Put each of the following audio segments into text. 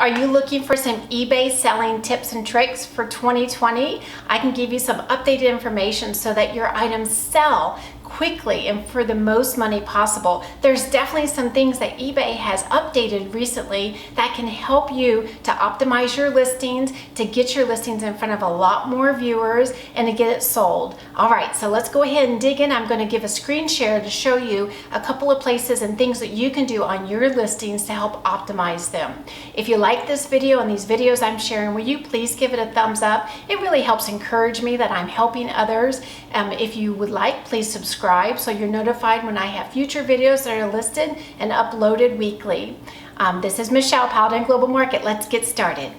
Are you looking for some eBay selling tips and tricks for 2020? I can give you some updated information so that your items sell quickly and for the most money possible. There's definitely some things that eBay has updated recently that can help you to optimize your listings, to get your listings in front of a lot more viewers, and to get it sold. All right, so let's go ahead and dig in. I'm going to give a screen share to show you a couple of places and things that you can do on your listings to help optimize them. If you like this video and these videos I'm sharing, will you please give it a thumbs up? It really helps encourage me that I'm helping others. If you would like, please subscribe so you're notified when I have future videos that are listed and uploaded weekly. This is Michelle, Paladin Global Market. Let's get started.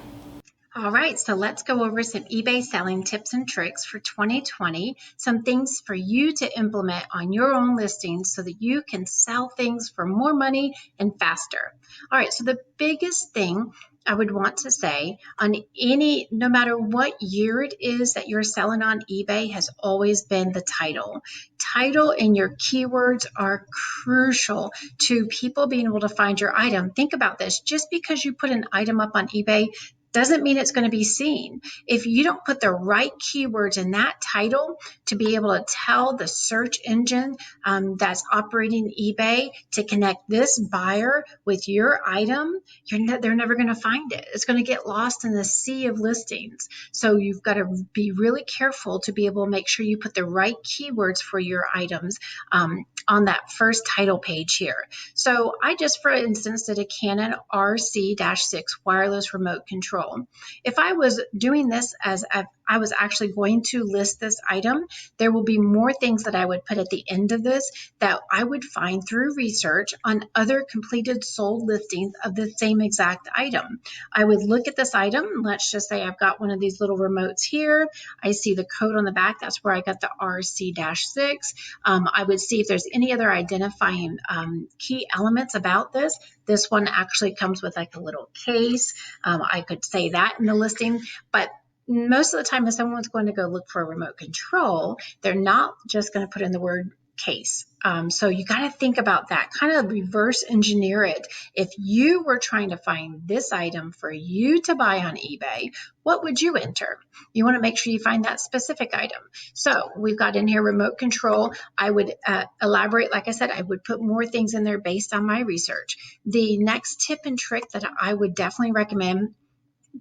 All right, so let's go over some eBay selling tips and tricks for 2020, some things for you to implement on your own listings so that you can sell things for more money and faster. All right, so the biggest thing I would want to say on no matter what year it is that you're selling on eBay has always been the title. Title and your keywords are crucial to people being able to find your item. Think about this, just because you put an item up on eBay doesn't mean it's going to be seen. If you don't put the right keywords in that title to be able to tell the search engine that's operating eBay to connect this buyer with your item, they're never going to find it. It's going to get lost in the sea of listings. So you've got to be really careful to be able to make sure you put the right keywords for your items on that first title page here. So I just, for instance, did a Canon RC-6 wireless remote control. If I was doing this as I was actually going to list this item, there will be more things that I would put at the end of this that I would find through research on other completed sold listings of the same exact item. I would look at this item. Let's just say I've got one of these little remotes here. I see the code on the back. That's where I got the RC-6. I would see if there's any other identifying key elements about this. This one actually comes with like a little case. I could say that in the listing, but most of the time if someone's going to go look for a remote control, they're not just going to put in the word case. So you got to think about that, kind of reverse engineer it. If you were trying to find this item for you to buy on eBay, what would you enter? You want to make sure you find that specific item. So we've got in here remote control. I would elaborate, like I said, I would put more things in there based on my research. The next tip and trick that I would definitely recommend,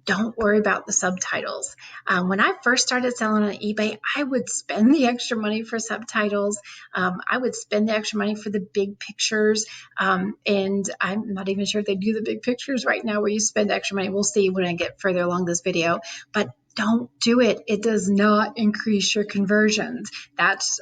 don't worry about the subtitles. When I first started selling on eBay, I would spend the extra money for subtitles. I would spend the extra money for the big pictures. And I'm not even sure if they do the big pictures right now where you spend extra money. We'll see when I get further along this video. But don't do it. It does not increase your conversions. That's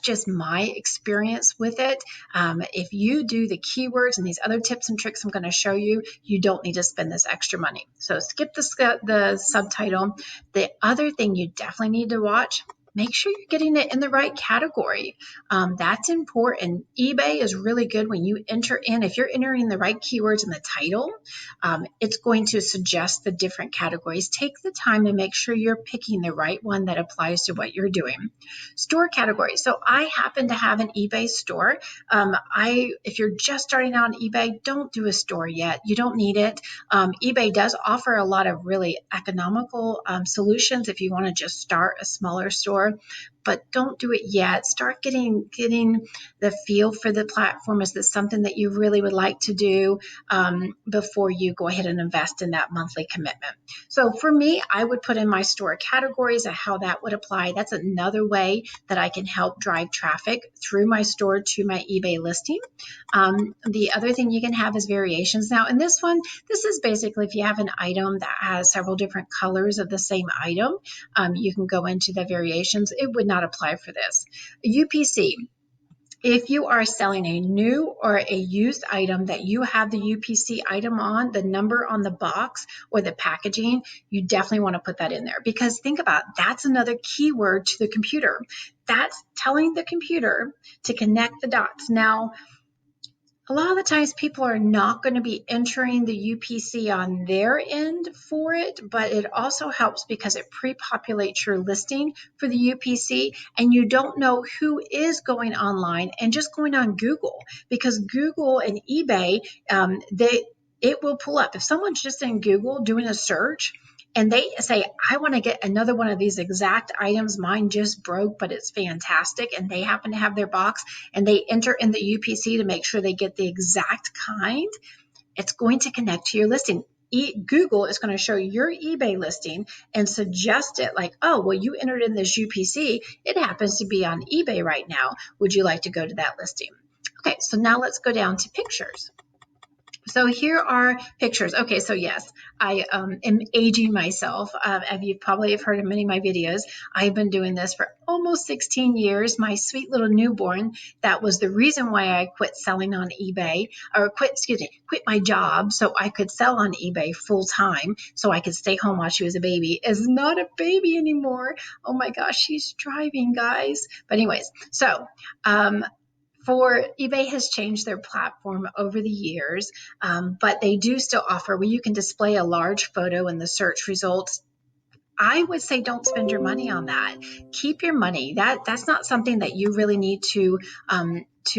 just my experience with it. If you do the keywords and these other tips and tricks I'm going to show you, you don't need to spend this extra money. So skip the subtitle. The other thing you definitely need to watch, make sure you're getting it in the right category. That's important. eBay is really good when you enter in, if you're entering the right keywords in the title, it's going to suggest the different categories. Take the time to make sure you're picking the right one that applies to what you're doing. Store category. So I happen to have an eBay store. If you're just starting out on eBay, don't do a store yet. You don't need it. eBay does offer a lot of really economical solutions if you want to just start a smaller store. But don't do it yet. Start getting the feel for the platform. Is this something that you really would like to do before you go ahead and invest in that monthly commitment? So for me, I would put in my store categories and how that would apply. That's another way that I can help drive traffic through my store to my eBay listing. The other thing you can have is variations. Now in this one, this is basically if you have an item that has several different colors of the same item, you can go into the variations. It would not apply for this. UPC. If you are selling a new or a used item that you have the UPC item on, the number on the box or the packaging, you definitely want to put that in there, because think about it, that's another keyword to the computer. That's telling the computer to connect the dots. Now, a lot of the times people are not going to be entering the UPC on their end for it, but it also helps because it pre-populates your listing for the UPC, and you don't know who is going online and just going on Google, because Google and eBay, it will pull up. If someone's just in Google doing a search and they say, I want to get another one of these exact items, mine just broke, but it's fantastic, and they happen to have their box, and they enter in the UPC to make sure they get the exact kind, it's going to connect to your listing. Google is going to show your eBay listing and suggest it like, oh, well, you entered in this UPC. It happens to be on eBay right now. Would you like to go to that listing? Okay, so now let's go down to pictures. So here are pictures. Okay, so yes, I am aging myself. As you probably have heard in many of my videos, I've been doing this for almost 16 years. My sweet little newborn, that was the reason why I quit selling on eBay, or quit my job so I could sell on eBay full time so I could stay home while she was a baby, is not a baby anymore. Oh my gosh, she's driving, guys. But anyways, so for eBay has changed their platform over the years, but they do still offer where you can display a large photo in the search results. I would say don't spend your money on that. Keep your money. That's not something that you really need to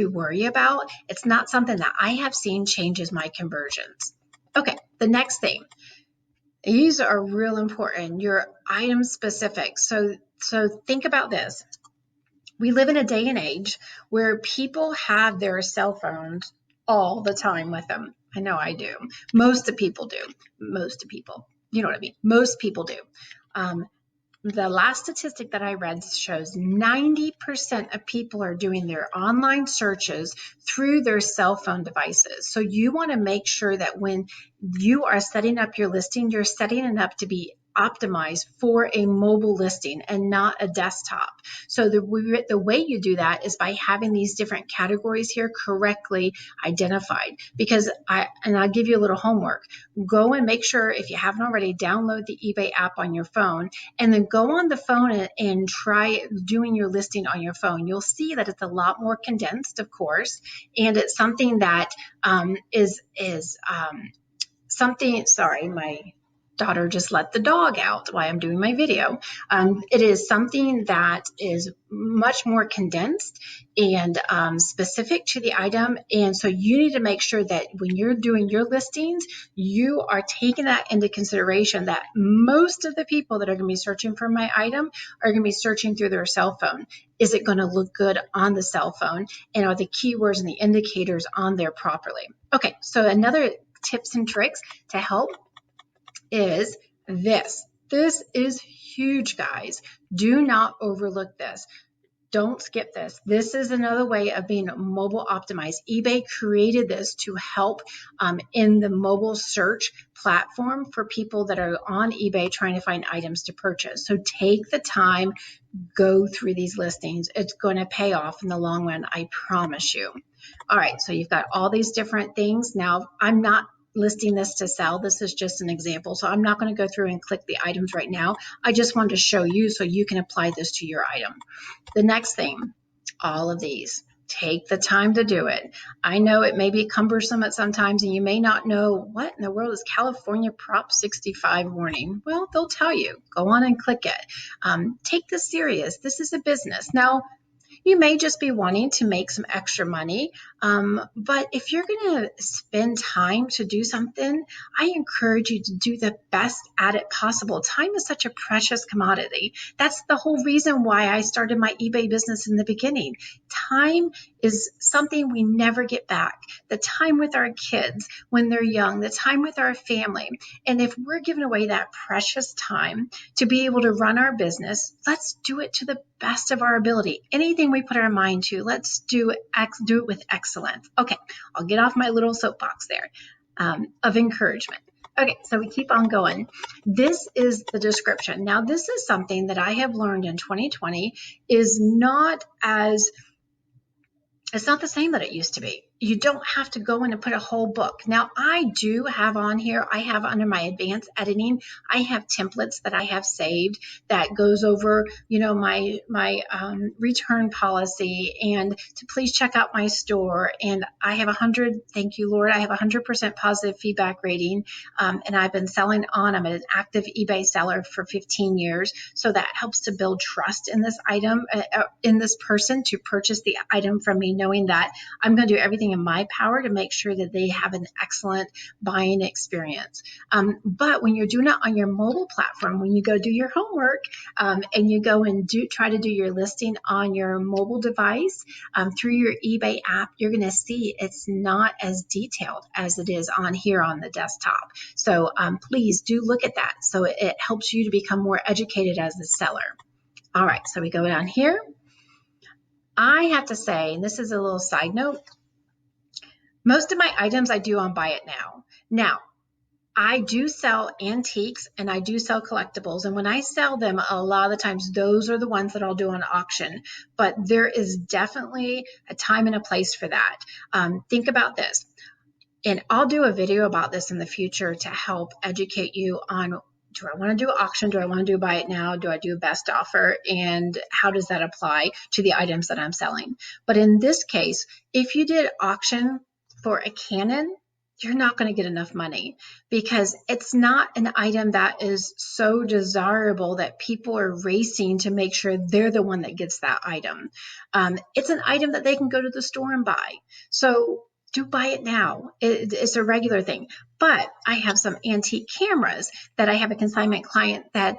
worry about. It's not something that I have seen changes my conversions. Okay, the next thing. These are real important. Your item specific. So think about this. We live in a day and age where people have their cell phones all the time with them. I know I do. Most of people do. Most of people. You know what I mean? Most people do. The last statistic that I read shows 90% of people are doing their online searches through their cell phone devices. So you want to make sure that when you are setting up your listing, you're setting it up to be optimized for a mobile listing and not a desktop. So the way you do that is by having these different categories here correctly identified. Because I'll give you a little homework. Go and make sure, if you haven't already, download the eBay app on your phone, and then go on the phone and try doing your listing on your phone. You'll see that it's a lot more condensed, of course, and it's something that is something. Sorry, my daughter just let the dog out while I'm doing my video. It is something that is much more condensed and specific to the item. And so you need to make sure that when you're doing your listings, you are taking that into consideration, that most of the people that are going to be searching for my item are going to be searching through their cell phone. Is it going to look good on the cell phone? And are the keywords and the indicators on there properly? Okay, so another tips and tricks to help is this. This is huge, guys. Do not overlook this. Don't skip this. This is another way of being mobile optimized. eBay created this to help in the mobile search platform for people that are on eBay trying to find items to purchase. So take the time, go through these listings. It's going to pay off in the long run, I promise you. All right, so you've got all these different things. Now, I'm not listing this to sell. This is just an example. So I'm not going to go through and click the items right now. I just wanted to show you so you can apply this to your item. The next thing, all of these, take the time to do it. I know it may be cumbersome at sometimes, and you may not know what in the world is California Prop 65 warning. Well, they'll tell you. Go on and click it. Take this serious. This is a business. Now, you may just be wanting to make some extra money, but if you're going to spend time to do something, I encourage you to do the best at it possible. Time is such a precious commodity. That's the whole reason why I started my eBay business in the beginning. Time is something we never get back. The time with our kids when they're young, the time with our family. And if we're giving away that precious time to be able to run our business, let's do it to the best of our ability. Anything we put our mind to, let's do it with excellence. Okay, I'll get off my little soapbox there of encouragement. Okay, so we keep on going. This is the description. Now, this is something that I have learned in 2020 is not it's not the same that it used to be. You don't have to go in and put a whole book. Now, I do have on here, I have under my advanced editing, I have templates that I have saved that goes over, my return policy, and to please check out my store. And I have thank you, Lord, I have 100% positive feedback rating. And I've been selling on, I'm an active eBay seller for 15 years. So that helps to build trust in this item, in this person to purchase the item from me, knowing that I'm going to do everything everything in my power to make sure that they have an excellent buying experience. But when you're doing it on your mobile platform, when you go do your homework and you go and try to do your listing on your mobile device through your eBay app, you're going to see it's not as detailed as it is on here on the desktop. So please do look at that. So it helps you to become more educated as a seller. All right, so we go down here. I have to say, and this is a little side note, most of my items I do on Buy It Now. Now, I do sell antiques and I do sell collectibles. And when I sell them, a lot of the times those are the ones that I'll do on auction. But there is definitely a time and a place for that. Think about this. And I'll do a video about this in the future to help educate you on, do I want to do auction? Do I want to do Buy It Now? Do I do best offer? And how does that apply to the items that I'm selling? But in this case, if you did auction for a Canon, you're not going to get enough money because it's not an item that is so desirable that people are racing to make sure they're the one that gets that item. It's an item that they can go to the store and buy. So do Buy It Now. It's a regular thing. But I have some antique cameras that I have a consignment client that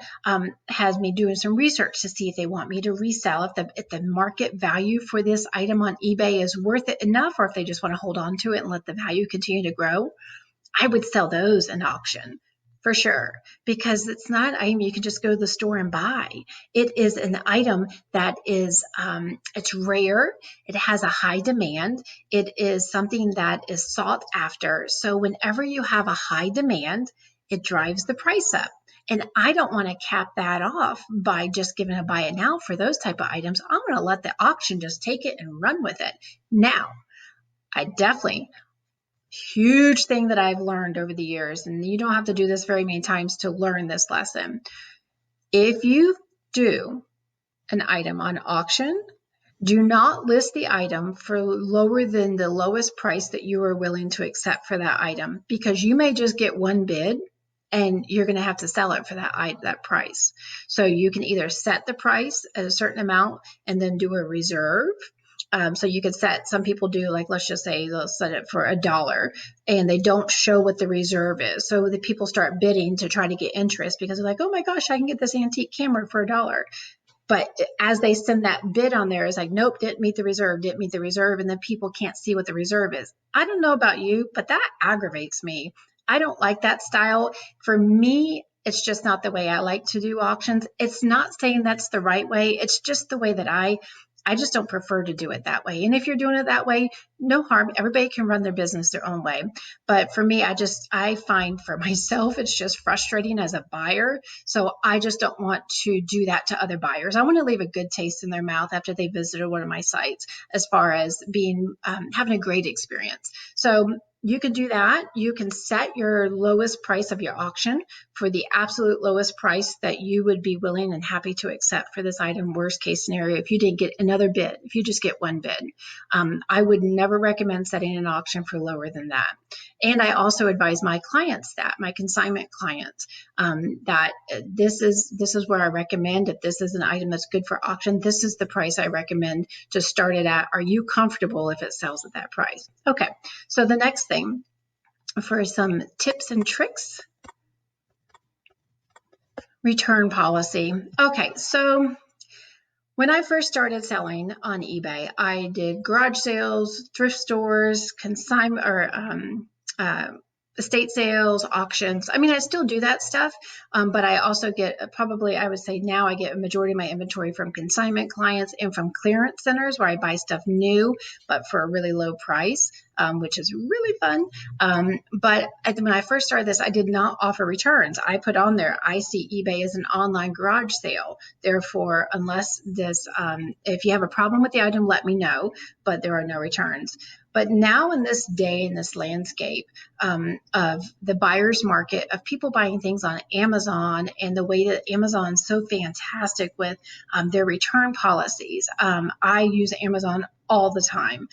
has me doing some research to see if they want me to resell, if the market value for this item on eBay is worth it enough, or if they just want to hold on to it and let the value continue to grow. I would sell those in auction for sure, because it's not an item you can just go to the store and buy. It is an item that is, it's rare. It has a high demand. It is something that is sought after. So whenever you have a high demand, it drives the price up. And I don't want to cap that off by just giving a Buy It Now for those type of items. I'm going to let the auction just take it and run with it. Now, I definitely, huge thing that I've learned over the years, and you don't have to do this very many times to learn this lesson. If you do an item on auction, do not list the item for lower than the lowest price that you are willing to accept for that item, because you may just get one bid and you're going to have to sell it for that price. So you can either set the price at a certain amount and then do a reserve. So you could set, some people do, like, let's just say they'll set it for $1 and they don't show what the reserve is. So the people start bidding to try to get interest because they're like, oh my gosh, I can get this antique camera for $1. But as they send that bid on there, it's like, nope, didn't meet the reserve, and then people can't see what the reserve is. I don't know about you, but that aggravates me. I don't like that style. For me, it's just not the way I like to do auctions. It's not saying that's the right way. It's just the way that I just don't prefer to do it that way. And if you're doing it that way, no harm. Everybody can run their business their own way. But for me, I find for myself, it's just frustrating as a buyer. So I just don't want to do that to other buyers. I want to leave a good taste in their mouth after they visited one of my sites, as far as being having a great experience. So you can do that. You can set your lowest price of your auction for the absolute lowest price that you would be willing and happy to accept for this item. Worst case scenario, if you didn't get another bid, if you just get one bid, I would never recommend setting an auction for lower than that. And I also advise my clients, that my consignment clients, that this is where I recommend, if this is an item that's good for auction, this is the price I recommend to start it at. Are you comfortable if it sells at that price? Okay, so the next thing, for some tips and tricks, return policy. Okay, so when I first started selling on eBay, I did garage sales, thrift stores, consignment, or estate sales, auctions. I mean, I still do that stuff, but I also get, probably, I would say now I get a majority of my inventory from consignment clients and from clearance centers where I buy stuff new, but for a really low price, which is really fun. But when I first started this, I did not offer returns. I put on there, I see eBay as an online garage sale. Therefore, unless this, if you have a problem with the item, let me know, but there are no returns. But now in this day, in this landscape of the buyer's market, of people buying things on Amazon, and the way that Amazon is so fantastic with their return policies, I use Amazon all the time.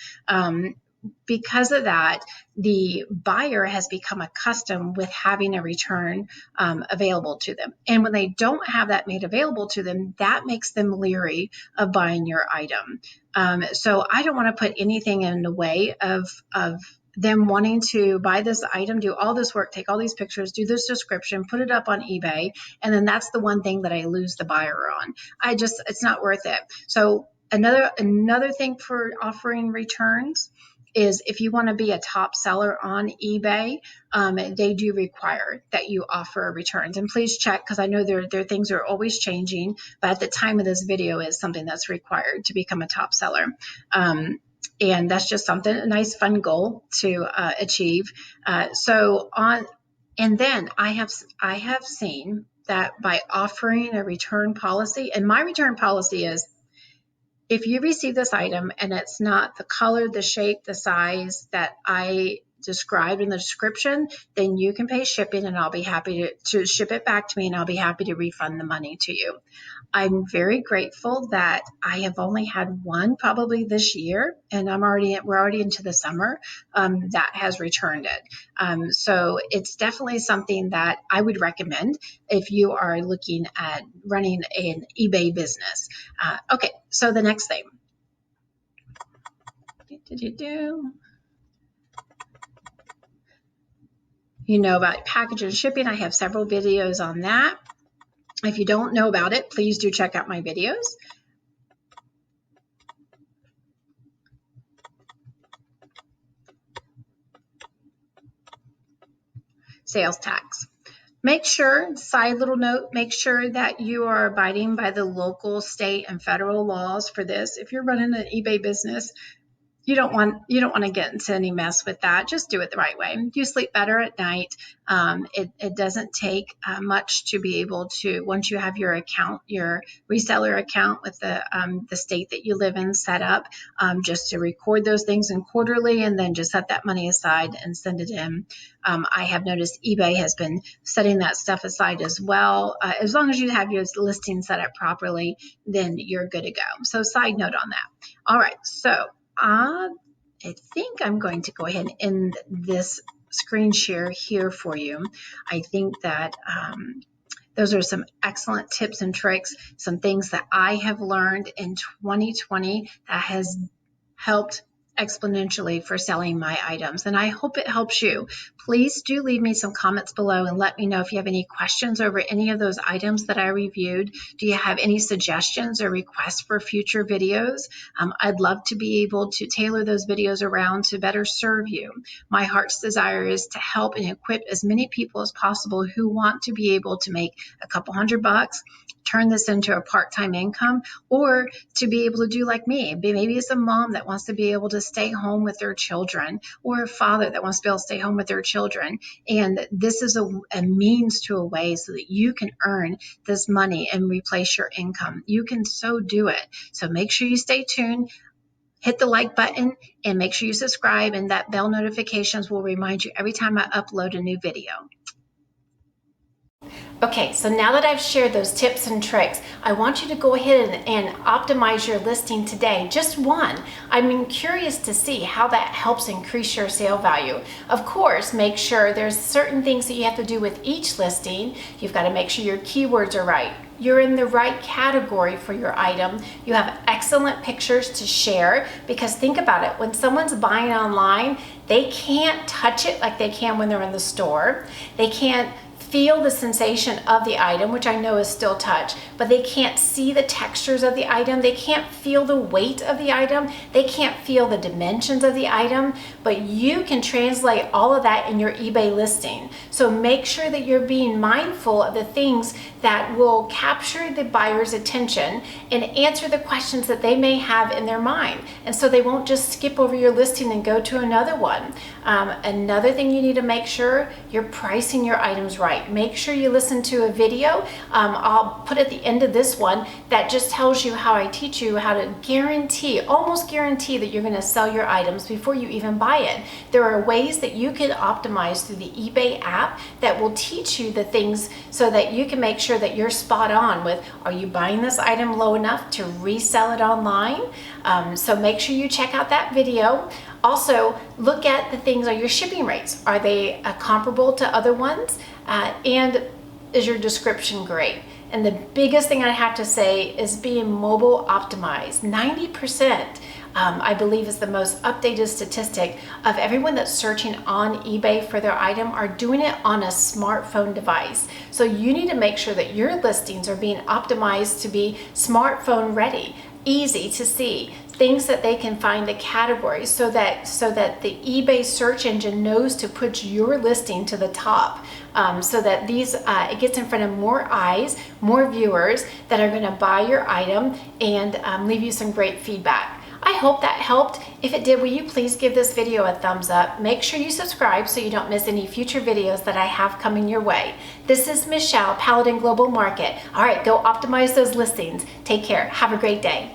because of that, the buyer has become accustomed with having a return available to them. And when they don't have that made available to them, that makes them leery of buying your item. So I don't want to put anything in the way of them wanting to buy this item, do all this work, take all these pictures, do this description, put it up on eBay, and then that's the one thing that I lose the buyer on. It's not worth it. So another thing for offering returns is if you want to be a top seller on eBay, they do require that you offer returns. And please check, because I know their things are always changing, but at the time of this video is something that's required to become a top seller. And that's just something, a nice fun goal to achieve. And then I have seen that by offering a return policy, and my return policy is, if you receive this item and it's not the color, the shape, the size that I described in the description, then you can pay shipping and I'll be happy to ship it back to me, and I'll be happy to refund the money to you. I'm very grateful that I have only had one probably this year, and we're already into the summer, that has returned it. So it's definitely something that I would recommend if you are looking at running an eBay business. Okay, so the next thing. You know about package and shipping. I have several videos on that. If you don't know about it, please do check out my videos. Sales tax. Make sure, side little note, make sure that you are abiding by the local, state, and federal laws for this. If you're running an eBay business, you don't want to get into any mess with that. Just do it the right way. You sleep better at night. It doesn't take much to be able to, once you have your account, your reseller account with the state that you live in set up, just to record those things in quarterly, and then just set that money aside and send it in. I have noticed eBay has been setting that stuff aside as well. As long as you have your listing set up properly, then you're good to go. So side note on that. All right, so I think I'm going to go ahead and end this screen share here for you. I think that those are some excellent tips and tricks, some things that I have learned in 2020 that has helped exponentially for selling my items, and I hope it helps you. Please do leave me some comments below and let me know if you have any questions over any of those items that I reviewed. Do you have any suggestions or requests for future videos? I'd love to be able to tailor those videos around to better serve you. My heart's desire is to help and equip as many people as possible who want to be able to make a couple $100, turn this into a part-time income, or to be able to do like me. Maybe it's a mom that wants to be able to stay home with their children, or a father that wants to be able to stay home with their children. And this is a means to a way so that you can earn this money and replace your income. You can so do it. So make sure you stay tuned. Hit the like button and make sure you subscribe, and that bell notifications will remind you every time I upload a new video. Okay, so now that I've shared those tips and tricks, I want you to go ahead and optimize your listing today, just one. I'm curious to see how that helps increase your sale value. Of course, make sure there's certain things that you have to do with each listing. You've got to make sure your keywords are right. You're in the right category for your item. You have excellent pictures to share, because think about it, when someone's buying online, they can't touch it like they can when they're in the store. They can't feel the sensation of the item, which I know is still touch, but they can't see the textures of the item. They can't feel the weight of the item. They can't feel the dimensions of the item, but you can translate all of that in your eBay listing. So make sure that you're being mindful of the things that will capture the buyer's attention and answer the questions that they may have in their mind. And so they won't just skip over your listing and go to another one. Another thing you need to make sure, you're pricing your items right. Make sure you listen to a video. I'll put at the end of this one that just tells you how I teach you how to guarantee, almost guarantee, that you're going to sell your items before you even buy it. There are ways that you can optimize through the eBay app that will teach you the things so that you can make sure that you're spot on with, are you buying this item low enough to resell it online? So make sure you check out that video. Also, look at the things, are your shipping rates? Are they comparable to other ones? And is your description great? And the biggest thing I have to say is being mobile optimized. 90%, I believe, is the most updated statistic of everyone that's searching on eBay for their item are doing it on a smartphone device. So you need to make sure that your listings are being optimized to be smartphone ready, easy to see, things that they can find the categories so that the eBay search engine knows to put your listing to the top, so that it gets in front of more eyes, more viewers that are going to buy your item and leave you some great feedback. I hope that helped. If it did, will you please give this video a thumbs up? Make sure you subscribe so you don't miss any future videos that I have coming your way. This is Michelle, Paladin Global Market. All right, go optimize those listings. Take care. Have a great day.